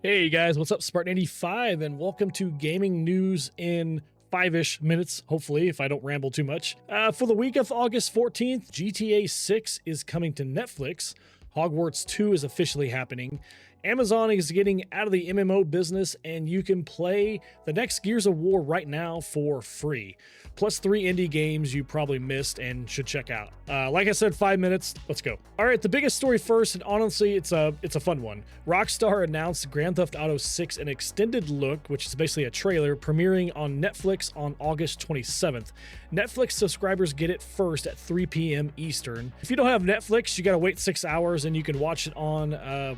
Hey guys, what's up? Spartan85, and welcome to gaming news in 5-ish minutes, hopefully, if I don't ramble too much. For the week of August 14th, GTA 6 is coming to Netflix. Hogwarts 2 is officially happening. Amazon is getting out of the MMO business, and you can play the next Gears of War right now for free. Plus 3 indie games you probably missed and should check out. Like I said, 5 minutes. Let's go. All right, the biggest story first, and honestly, it's a fun one. Rockstar announced Grand Theft Auto 6 an extended look, which is basically a trailer, premiering on Netflix on August 27th. Netflix subscribers get it first at 3 p.m. Eastern. If you don't have Netflix, you gotta wait 6 hours, and you can watch it on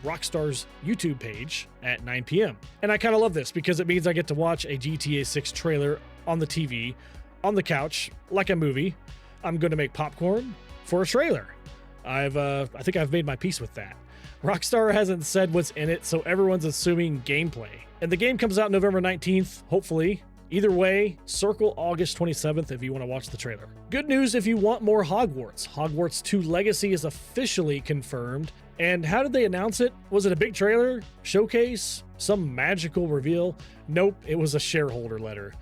Rockstar's YouTube page at 9 p.m. And I kind of love this because it means I get to watch a GTA 6 trailer on the TV, on the couch, like a movie. I'm going to make popcorn for a trailer. I think I've made my peace with that. Rockstar hasn't said what's in it, so everyone's assuming gameplay. And the game comes out November 19th, hopefully. Either way, circle August 27th if you want to watch the trailer. Good news if you want more Hogwarts. Hogwarts 2 Legacy is officially confirmed. And how did they announce it? Was it a big trailer? Showcase? Some magical reveal? Nope, it was a shareholder letter.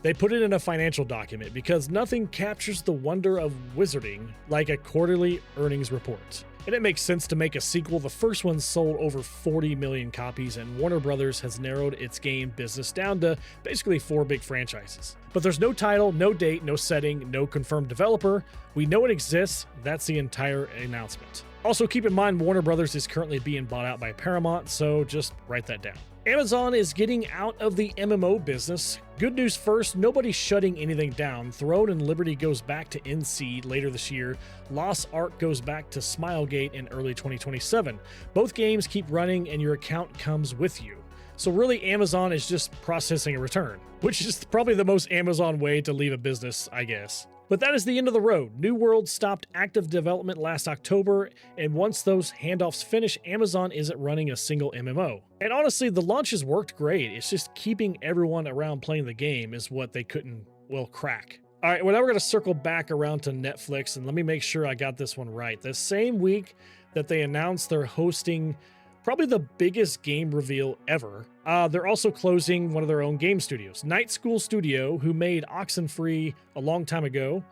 They put it in a financial document because nothing captures the wonder of wizarding like a quarterly earnings report. And it makes sense to make a sequel. The first one sold over 40 million copies, and Warner Brothers has narrowed its game business down to basically 4 big franchises. But there's no title, no date, no setting, no confirmed developer. We know it exists. That's the entire announcement. Also, keep in mind Warner Brothers is currently being bought out by Paramount, so just write that down. Amazon is getting out of the MMO business. Good news first, nobody's shutting anything down. Throne and Liberty goes back to NC later this year. Lost Ark goes back to Smilegate in early 2027. Both games keep running and your account comes with you. So really, Amazon is just processing a return, which is probably the most Amazon way to leave a business, I guess. But that is the end of the road. New World stopped active development last October, and once those handoffs finish, Amazon isn't running a single MMO. And honestly, the launch has worked great. It's just keeping everyone around playing the game is what they couldn't, well, crack. All right, well, now we're going to circle back around to Netflix, and let me make sure I got this one right. The same week that they announced they're hosting probably the biggest game reveal ever, they're also closing one of their own game studios. Night School Studio, who made Oxenfree a long time ago,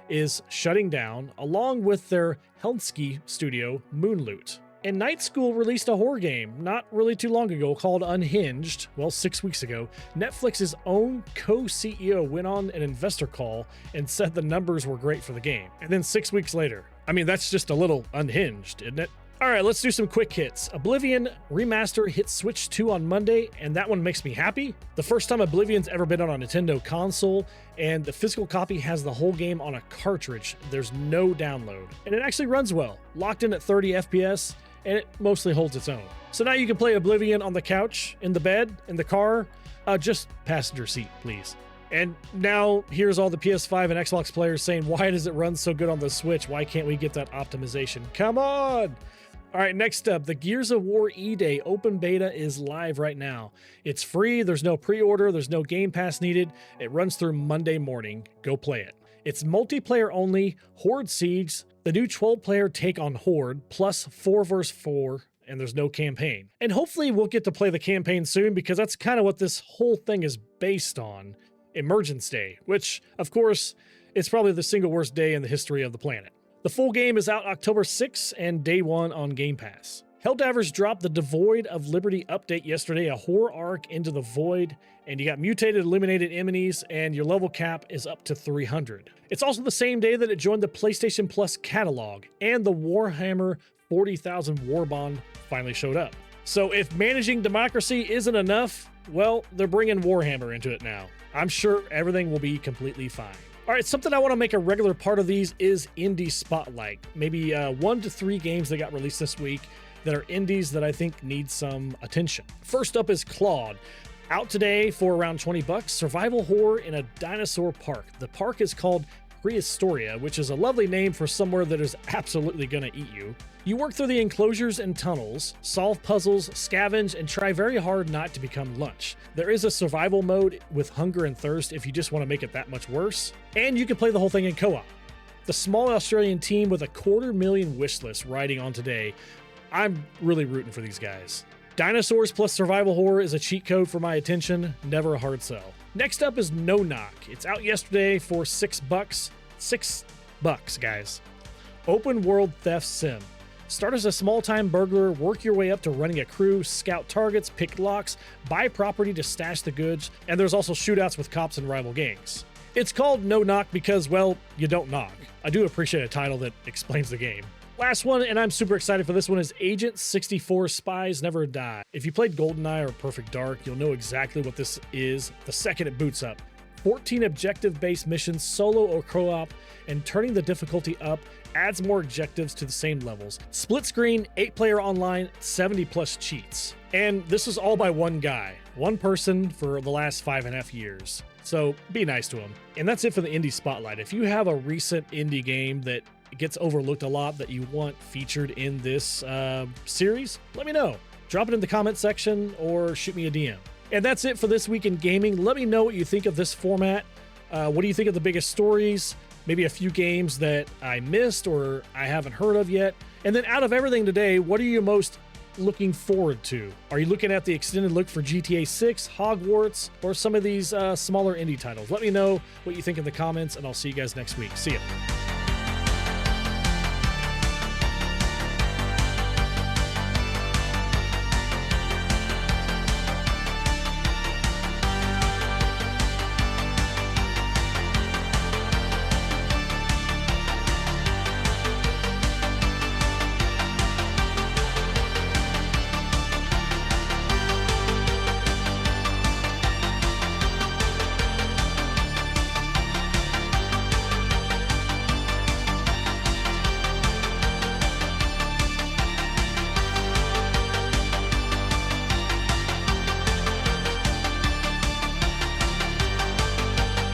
is shutting down, along with their Helldivers studio, Moonloot. And Night School released a horror game not really too long ago called Unhinged, well, 6 weeks ago. Netflix's own co-CEO went on an investor call and said the numbers were great for the game. And then 6 weeks later, I mean, that's just a little unhinged, isn't it? All right, let's do some quick hits. Oblivion Remastered hit Switch 2 on Monday, and that one makes me happy. The first time Oblivion's ever been on a Nintendo console, and the physical copy has the whole game on a cartridge. There's no download. And it actually runs well, locked in at 30 FPS, and it mostly holds its own. So now you can play Oblivion on the couch, in the bed, in the car, just passenger seat, please. And now here's all the PS5 and Xbox players saying, why does it run so good on the Switch? Why can't we get that optimization? Come on! All right, next up, the Gears of War E-Day open beta is live right now. It's free, there's no pre-order, there's no Game Pass needed. It runs through Monday morning. Go play it. It's multiplayer only, Horde Siege, the new 12-player take on Horde, plus 4 vs 4, and there's no campaign. And hopefully we'll get to play the campaign soon, because that's kind of what this whole thing is based on, Emergence Day, which, of course, is probably the single worst day in the history of the planet. The full game is out October 6th and day 1 on Game Pass. Helldivers dropped the Devoid of Liberty update yesterday, a horror arc into the void, and you got mutated, eliminated enemies, and your level cap is up to 300. It's also the same day that it joined the PlayStation Plus catalog, and the Warhammer 40,000 Warbond finally showed up. So if managing democracy isn't enough, well, they're bringing Warhammer into it now. I'm sure everything will be completely fine. All right, something I want to make a regular part of these is Indie Spotlight. Maybe 1 to 3 games that got released this week that are indies that I think need some attention. First up is Claude. Out today for around $20, survival horror in a dinosaur park. The park is called Prehistoria, which is a lovely name for somewhere that is absolutely gonna eat you. You work through the enclosures and tunnels, solve puzzles, scavenge, and try very hard not to become lunch. There is a survival mode with hunger and thirst if you just want to make it that much worse. And you can play the whole thing in co-op. The small Australian team with a 250,000 wish list riding on today. I'm really rooting for these guys. Dinosaurs plus survival horror is a cheat code for my attention, never a hard sell. Next up is No Knock. It's out yesterday for $6. $6, guys. Open world theft sim. Start as a small-time burglar, work your way up to running a crew, scout targets, pick locks, buy property to stash the goods, and there's also shootouts with cops and rival gangs. It's called No Knock because, well, you don't knock. I do appreciate a title that explains the game. Last one, and I'm super excited for this one, is Agent 64 Spies Never Die. If you played GoldenEye or Perfect Dark, you'll know exactly what this is the second it boots up. 14 objective-based missions, solo or co-op, and turning the difficulty up adds more objectives to the same levels. Split screen, 8-player online, 70+ cheats. And this is all by one guy, one person for the last 5.5 years. So be nice to him. And that's it for the Indie Spotlight. If you have a recent indie game that gets overlooked a lot that you want featured in this series, let me know. Drop it in the comment section or shoot me a DM. And that's it for this week in gaming. Let me know what you think of this format. What do you think of the biggest stories? Maybe a few games that I missed or I haven't heard of yet. And then out of everything today, what are you most looking forward to? Are you looking at the extended look for GTA 6, Hogwarts, or some of these smaller indie titles? Let me know what you think in the comments, and I'll see you guys next week. See ya.